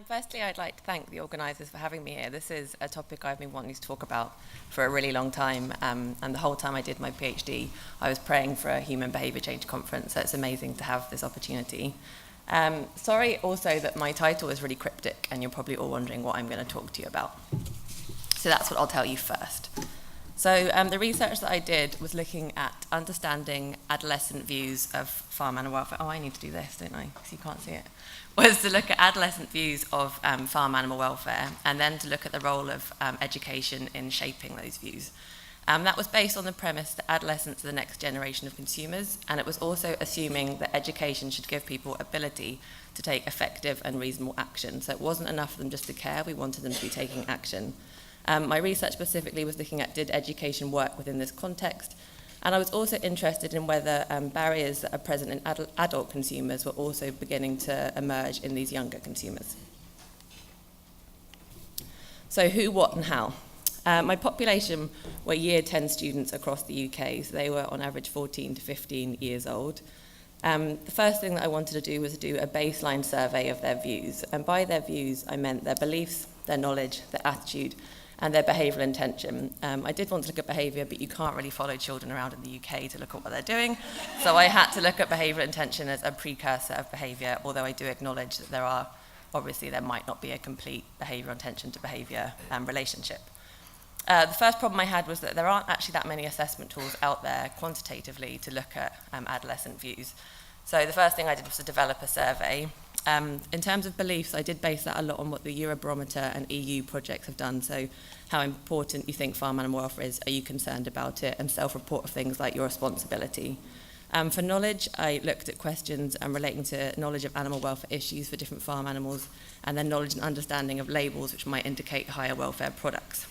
Firstly, I'd like to thank the organisers for having me here. This is a topic I've been wanting to talk about for a really long time, and the whole time I did my PhD, I was praying for a human behaviour change conference, so it's amazing to have this opportunity. Sorry also that my title is really cryptic, and you're probably all wondering what I'm going to talk to you about. So that's what I'll tell you first. So the research that I did was looking at understanding adolescent views of farm animal welfare. Oh, I need to do this, don't I? Because you can't see it. Was to look at adolescent views of farm animal welfare, and then to look at the role of education in shaping those views. That was based on the premise that adolescents are the next generation of consumers, and it was also assuming that education should give people ability to take effective and reasonable action. So it wasn't enough for them just to care, we wanted them to be taking action. My research specifically was looking at, did education work within this context? And I was also interested in whether barriers that are present in adult consumers were also beginning to emerge in these younger consumers. So who, what, and how? My population were year 10 students across the UK, so they were on average 14 to 15 years old. The first thing that I wanted to do was do a baseline survey of their views. And by their views, I meant their beliefs, their knowledge, their attitude, and their behavioural intention. I did want to look at behaviour, but you can't really follow children around in the UK to look at what they're doing. So I had to look at behavioural intention as a precursor of behaviour, although I do acknowledge that there might not be a complete behavioural intention to behaviour relationship. The first problem I had was that there aren't actually that many assessment tools out there quantitatively to look at adolescent views. So the first thing I did was to develop a survey. In terms of beliefs, I did base that a lot on what the Eurobarometer and EU projects have done. So how important you think farm animal welfare is, are you concerned about it, and self-report of things like your responsibility. For knowledge, I looked at questions relating to knowledge of animal welfare issues for different farm animals, and then knowledge and understanding of labels which might indicate higher welfare products.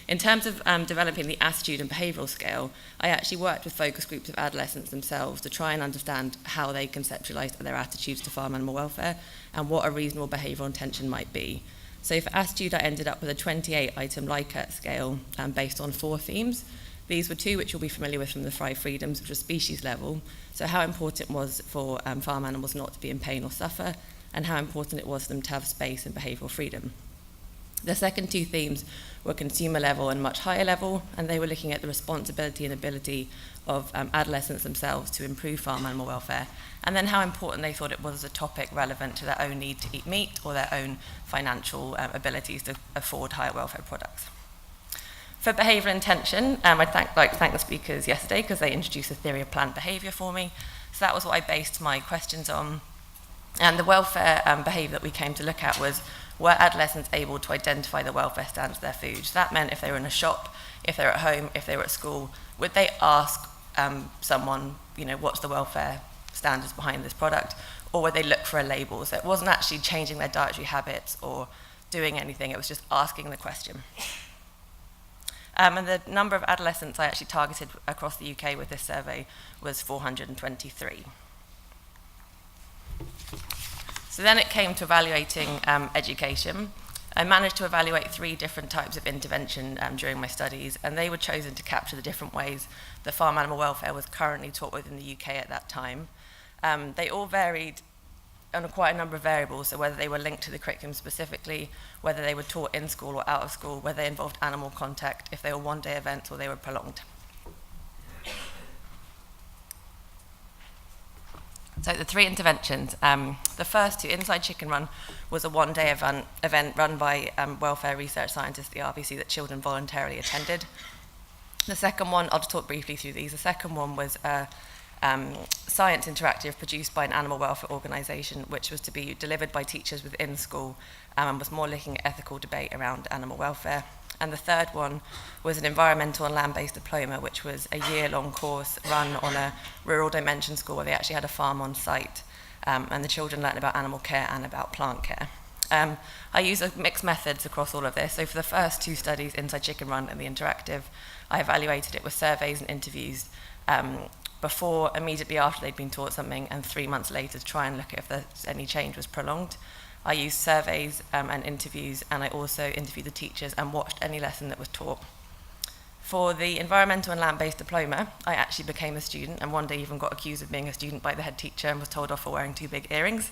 In terms of developing the attitude and behavioural scale, I actually worked with focus groups of adolescents themselves to try and understand how they conceptualised their attitudes to farm animal welfare and what a reasonable behavioural intention might be. So for attitude, I ended up with a 28-item Likert scale based on 4 themes. These were 2 which you'll be familiar with from the 5 freedoms, which are species level. So how important it was for farm animals not to be in pain or suffer, and how important it was for them to have space and behavioural freedom. The second 2 themes were consumer level and much higher level, and they were looking at the responsibility and ability of adolescents themselves to improve farm animal welfare, and then how important they thought it was as a topic relevant to their own need to eat meat or their own financial abilities to afford higher welfare products. For behavioural intention, I'd like to thank the speakers yesterday because they introduced a theory of planned behaviour for me. So that was what I based my questions on. And the welfare behaviour that we came to look at was, were adolescents able to identify the welfare standards of their food? So that meant if they were in a shop, if they were at home, if they were at school, would they ask someone, what's the welfare standards behind this product? Or would they look for a label? So it wasn't actually changing their dietary habits or doing anything, it was just asking the question. And the number of adolescents I actually targeted across the UK with this survey was 423. So then it came to evaluating education. I managed to evaluate 3 different types of intervention during my studies, and they were chosen to capture the different ways that farm animal welfare was currently taught within the UK at that time. They all varied on quite a number of variables, so whether they were linked to the curriculum specifically, whether they were taught in school or out of school, whether they involved animal contact, if they were one-day events or they were prolonged. So the 3 interventions, the first 2, Inside Chicken Run, was a one-day event run by welfare research scientists at the RBC that children voluntarily attended. The second one, I'll just talk briefly through these. The second one was a science interactive produced by an animal welfare organisation, which was to be delivered by teachers within school and was more looking at ethical debate around animal welfare. And the third one was an environmental and land-based diploma, which was a year-long course run on a rural dimension school where they actually had a farm on site, and the children learned about animal care and about plant care. I use mixed methods across all of this. So for the first 2 studies, Inside Chicken Run and the interactive, I evaluated it with surveys and interviews before, immediately after they'd been taught something, and 3 months later to try and look at if any change was prolonged. I used surveys and interviews, and I also interviewed the teachers and watched any lesson that was taught. For the environmental and land-based diploma, I actually became a student, and one day even got accused of being a student by the head teacher and was told off for wearing 2 big earrings.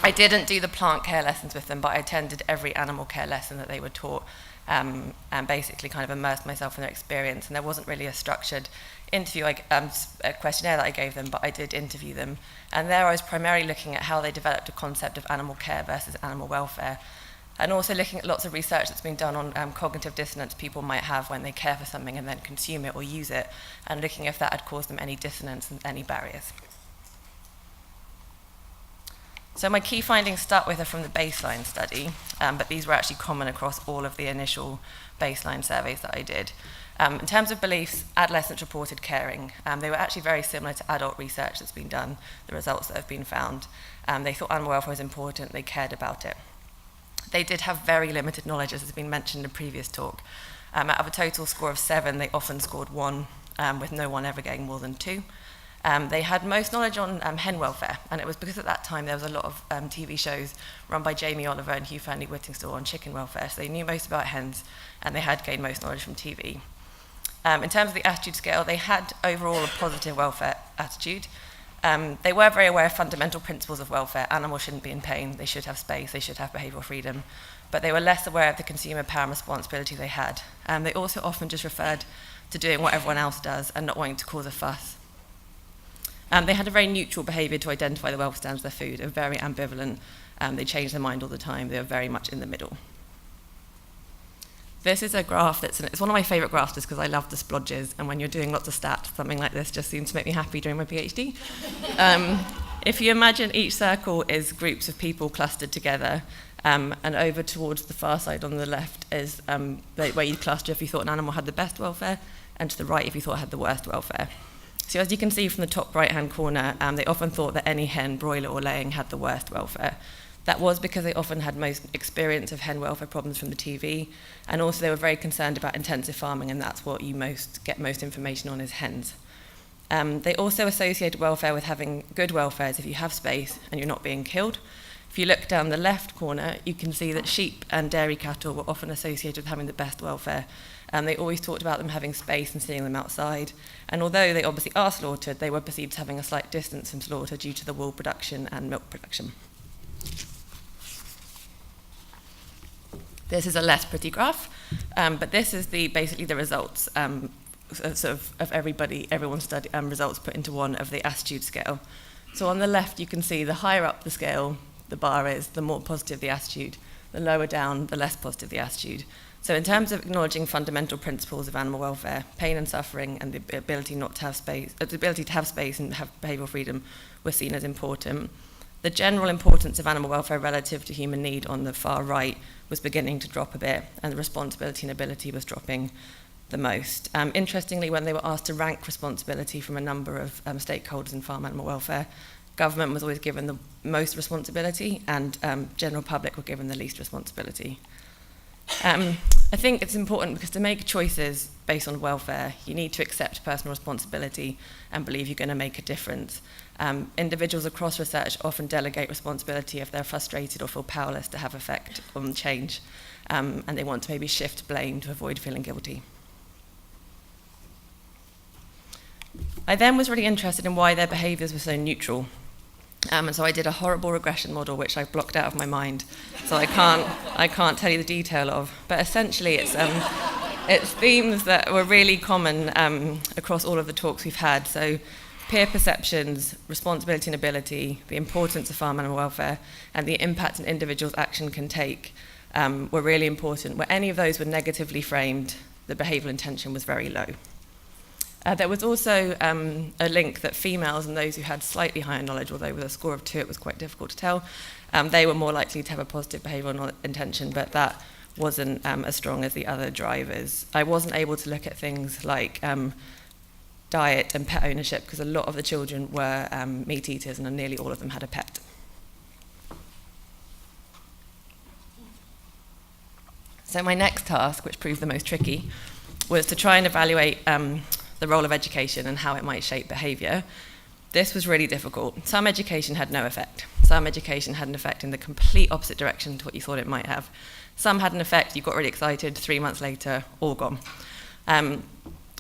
I didn't do the plant care lessons with them, but I attended every animal care lesson that they were taught, and basically kind of immersed myself in their experience. And there wasn't really a structured interview, a questionnaire that I gave them, but I did interview them. And there I was primarily looking at how they developed a concept of animal care versus animal welfare, and also looking at lots of research that's been done on cognitive dissonance people might have when they care for something and then consume it or use it, and looking if that had caused them any dissonance and any barriers. So my key findings start with are from the baseline study, but these were actually common across all of the initial baseline surveys that I did. In terms of beliefs, adolescents reported caring. They were actually very similar to adult research that's been done, the results that have been found. They thought animal welfare was important, they cared about it. They did have very limited knowledge, as has been mentioned in a previous talk. Out of a total score of 7, they often scored 1, with no one ever getting more than 2. They had most knowledge on hen welfare, and it was because at that time there was a lot of TV shows run by Jamie Oliver and Hugh Fearnley-Whittingstall on chicken welfare, so they knew most about hens, and they had gained most knowledge from TV. In terms of the attitude scale, they had overall a positive welfare attitude. They were very aware of fundamental principles of welfare. Animals shouldn't be in pain, they should have space, they should have behavioural freedom, but they were less aware of the consumer power and responsibility they had. They also often just referred to doing what everyone else does and not wanting to cause a fuss. They had a very neutral behaviour to identify the welfare standards of their food. They were very ambivalent. They changed their mind all the time. They were very much in the middle. This is a graph it's one of my favourite graphs just because I love the splodges, and when you're doing lots of stats, something like this just seems to make me happy during my PhD. If you imagine each circle is groups of people clustered together, and over towards the far side on the left is where you cluster if you thought an animal had the best welfare, and to the right if you thought it had the worst welfare. So as you can see from the top right-hand corner, they often thought that any hen, broiler or laying had the worst welfare. That was because they often had most experience of hen welfare problems from the TV, and also they were very concerned about intensive farming, and that's what you get most information on is hens. They also associated welfare with having good welfare as if you have space and you're not being killed. If you look down the left corner, you can see that sheep and dairy cattle were often associated with having the best welfare. They always talked about them having space and seeing them outside. And although they obviously are slaughtered, they were perceived as having a slight distance from slaughter due to the wool production and milk production. This is a less pretty graph, but this is basically the results of everyone's study results put into one of the attitude scale. So on the left, you can see the higher up the scale the bar is, the more positive the attitude. The lower down, the less positive the attitude. So in terms of acknowledging fundamental principles of animal welfare, pain and suffering and the ability not to have space, the ability to have space and have behavioural freedom were seen as important. The general importance of animal welfare relative to human need on the far right was beginning to drop a bit, and the responsibility and ability was dropping the most. Interestingly, when they were asked to rank responsibility from a number of stakeholders in farm animal welfare, government was always given the most responsibility, and general public were given the least responsibility. I think it's important because to make choices based on welfare, you need to accept personal responsibility and believe you're going to make a difference. Individuals across research often delegate responsibility if they're frustrated or feel powerless to have effect on change, and they want to maybe shift blame to avoid feeling guilty. I then was really interested in why their behaviours were so neutral. And so I did a horrible regression model, which I blocked out of my mind, so I can't tell you the detail of. But essentially, it's themes that were really common across all of the talks we've had. So peer perceptions, responsibility and ability, the importance of farm animal welfare, and the impact an individual's action can take were really important. Where any of those were negatively framed, the behavioural intention was very low. There was also a link that females and those who had slightly higher knowledge, although with a score of 2 it was quite difficult to tell, they were more likely to have a positive behavioural intention, but that wasn't as strong as the other drivers. I wasn't able to look at things like diet and pet ownership because a lot of the children were meat eaters and nearly all of them had a pet. So my next task, which proved the most tricky, was to try and evaluate the role of education and how it might shape behaviour. This was really difficult. Some education had no effect. Some education had an effect in the complete opposite direction to what you thought it might have. Some had an effect, you got really excited, 3 months later, all gone.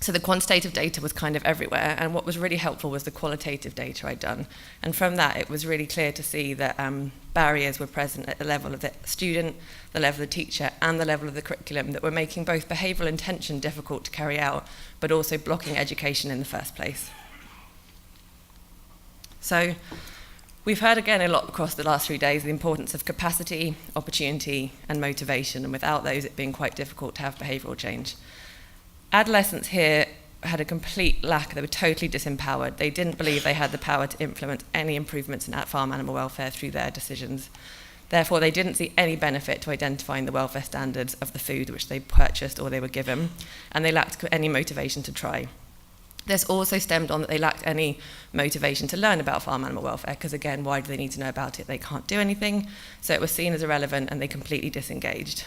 So the quantitative data was kind of everywhere, and what was really helpful was the qualitative data I'd done. And from that, it was really clear to see that barriers were present at the level of the student, the level of the teacher, and the level of the curriculum that were making both behavioural intention difficult to carry out, but also blocking education in the first place. So we've heard again a lot across the last 3 days the importance of capacity, opportunity, and motivation, and without those, it being quite difficult to have behavioural change. Adolescents here had a complete lack. They were totally disempowered. They didn't believe they had the power to implement any improvements in farm animal welfare through their decisions. Therefore, they didn't see any benefit to identifying the welfare standards of the food which they purchased or they were given, and they lacked any motivation to try. This also stemmed on that they lacked any motivation to learn about farm animal welfare, because again, why do they need to know about it? They can't do anything, so it was seen as irrelevant and they completely disengaged.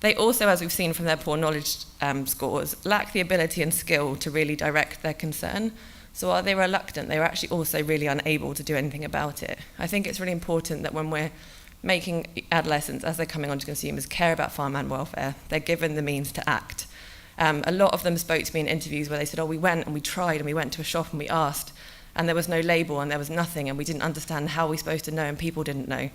They also, as we've seen from their poor knowledge scores, lack the ability and skill to really direct their concern. So while they were reluctant, they were actually also really unable to do anything about it. I think it's really important that when we're making adolescents, as they're coming on to consumers, care about farm animal welfare, they're given the means to act. A lot of them spoke to me in interviews where they said, oh, we went and we tried and we went to a shop and we asked, and there was no label and there was nothing, and we didn't understand how we're supposed to know, and people didn't know.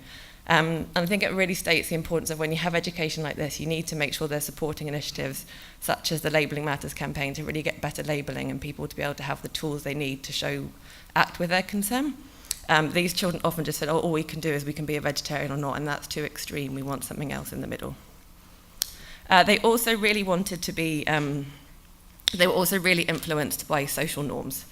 And I think it really states the importance of when you have education like this, you need to make sure they're supporting initiatives such as the Labelling Matters campaign to really get better labelling and people to be able to have the tools they need to act with their concern. These children often just said, oh, all we can do is we can be a vegetarian or not, and that's too extreme. We want something else in the middle. They also really wanted to be, they were also really influenced by social norms.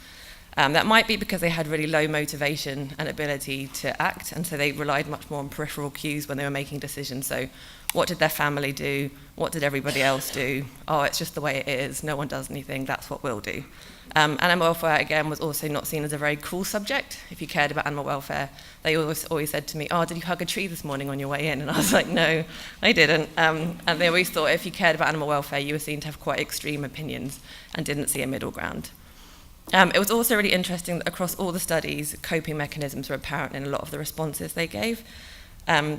That might be because they had really low motivation and ability to act, and so they relied much more on peripheral cues when they were making decisions. So what did their family do? What did everybody else do? Oh, it's just the way it is. No one does anything. That's what we'll do. Animal welfare, again, was also not seen as a very cool subject. If you cared about animal welfare, they always said to me, oh, did you hug a tree this morning on your way in? And I was like, no, I didn't. And they always thought if you cared about animal welfare, you were seen to have quite extreme opinions and didn't see a middle ground. It was also really interesting that across all the studies, coping mechanisms were apparent in a lot of the responses they gave.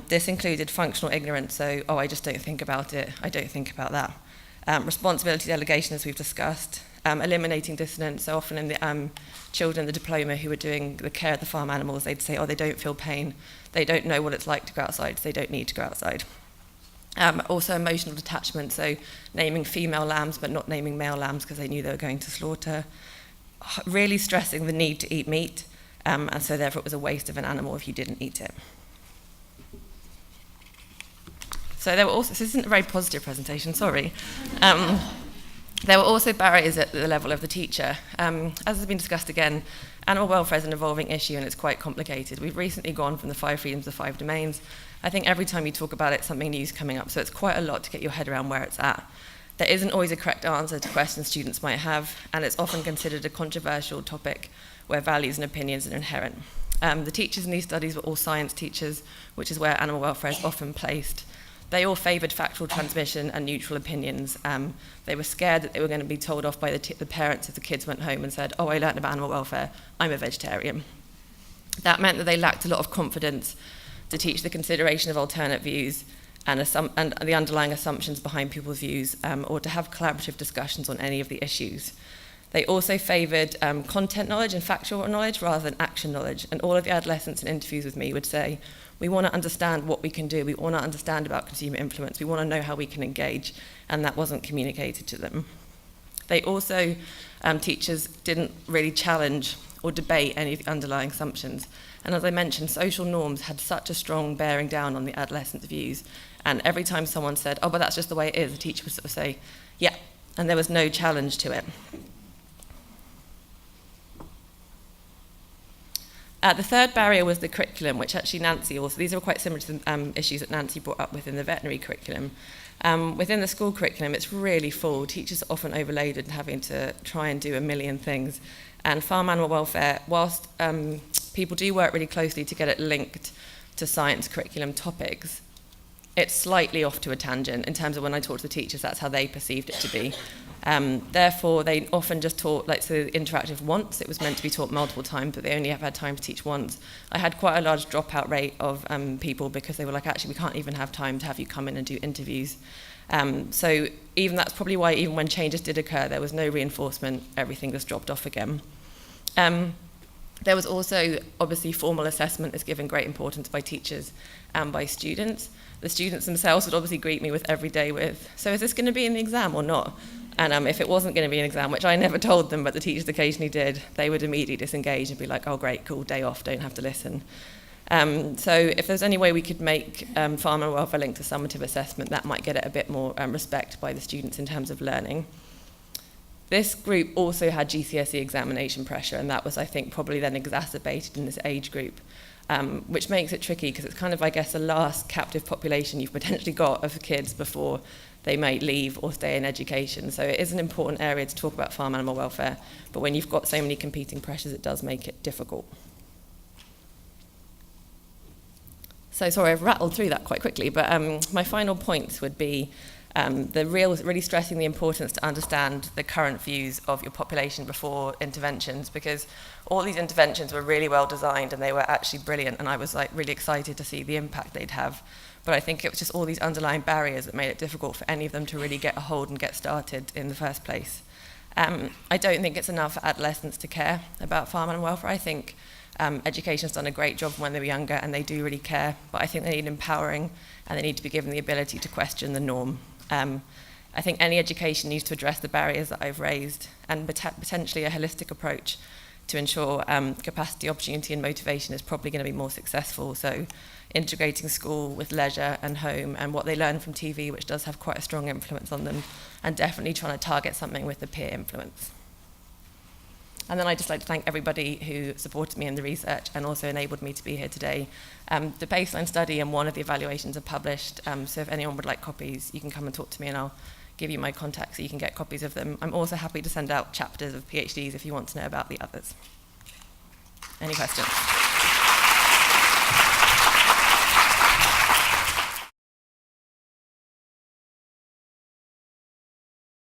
This included functional ignorance, so, oh, I just don't think about it, I don't think about that. Responsibility delegation, as we've discussed. Eliminating dissonance, so often in the children, the diploma who were doing the care of the farm animals, they'd say, oh, they don't feel pain, they don't know what it's like to go outside, so they don't need to go outside. Also emotional detachment, so naming female lambs but not naming male lambs because they knew they were going to slaughter. Really stressing the need to eat meat, and so therefore it was a waste of an animal if you didn't eat it. So there were also, this isn't a very positive presentation, sorry. There were also barriers at the level of the teacher. As has been discussed again, animal welfare is an evolving issue and it's quite complicated. We've recently gone from the 5 freedoms to 5 domains. I think every time you talk about it, something new is coming up, so it's quite a lot to get your head around where it's at. There isn't always a correct answer to questions students might have, and it's often considered a controversial topic where values and opinions are inherent. The teachers in these studies were all science teachers, which is where animal welfare is often placed. They all favoured factual transmission and neutral opinions. They were scared that they were going to be told off by the parents if the kids went home and said, oh, I learned about animal welfare, I'm a vegetarian. That meant that they lacked a lot of confidence to teach the consideration of alternate views and the underlying assumptions behind people's views, or to have collaborative discussions on any of the issues. They also favoured content knowledge and factual knowledge rather than action knowledge, and all of the adolescents in interviews with me would say, we want to understand what we can do, we want to understand about consumer influence, we want to know how we can engage, and that wasn't communicated to them. They also, teachers didn't really challenge or debate any of the underlying assumptions. And as I mentioned, social norms had such a strong bearing down on the adolescents' views. And every time someone said, oh, but that's just the way it is, the teacher would sort of say, yeah, and there was no challenge to it. The third barrier was the curriculum, which actually Nancy also, these are quite similar to the issues that Nancy brought up within the veterinary curriculum. Within the school curriculum, it's really full. Teachers are often overloaded and having to try and do a million things. And farm animal welfare, whilst people do work really closely to get it linked to science curriculum topics, it's slightly off to a tangent in terms of when I talk to the teachers, that's how they perceived it to be. Therefore, they often just taught, like, so interactive once. It was meant to be taught multiple times, but they only have had time to teach once. I had quite a large dropout rate of people because they were like, actually, we can't even have time to have you come in and do interviews. So even that's probably why even when changes did occur, there was no reinforcement, everything just dropped off again. There was also, obviously, formal assessment is given great importance by teachers and by students. The students themselves would obviously greet me with every day with, so is this going to be an exam or not? And if it wasn't going to be an exam, which I never told them, but the teachers occasionally did, they would immediately disengage and be like, oh great, cool, day off, don't have to listen. So if there's any way we could make farm and welfare linked to summative assessment, that might get it a bit more respect by the students in terms of learning. This group also had GCSE examination pressure, and that was, I think, probably then exacerbated in this age group, which makes it tricky because it's kind of, I guess, the last captive population you've potentially got of kids before they might leave or stay in education. So it is an important area to talk about farm animal welfare, but when you've got so many competing pressures, it does make it difficult. So sorry, I've rattled through that quite quickly, but my final points would be really stressing the importance to understand the current views of your population before interventions, because all these interventions were really well designed and they were actually brilliant, and I was like really excited to see the impact they'd have. But I think it was just all these underlying barriers that made it difficult for any of them to really get a hold and get started in the first place. I don't think it's enough for adolescents to care about farm animal welfare. I think education's done a great job when they were younger and they do really care, but I think they need empowering and they need to be given the ability to question the norm. I think any education needs to address the barriers that I've raised and potentially a holistic approach to ensure capacity, opportunity and motivation is probably going to be more successful. So integrating school with leisure and home and what they learn from TV, which does have quite a strong influence on them, and definitely trying to target something with the peer influence. And then I'd just like to thank everybody who supported me in the research and also enabled me to be here today. The baseline study and one of the evaluations are published, so if anyone would like copies, you can come and talk to me and I'll give you my contact so you can get copies of them. I'm also happy to send out chapters of PhDs if you want to know about the others. Any questions?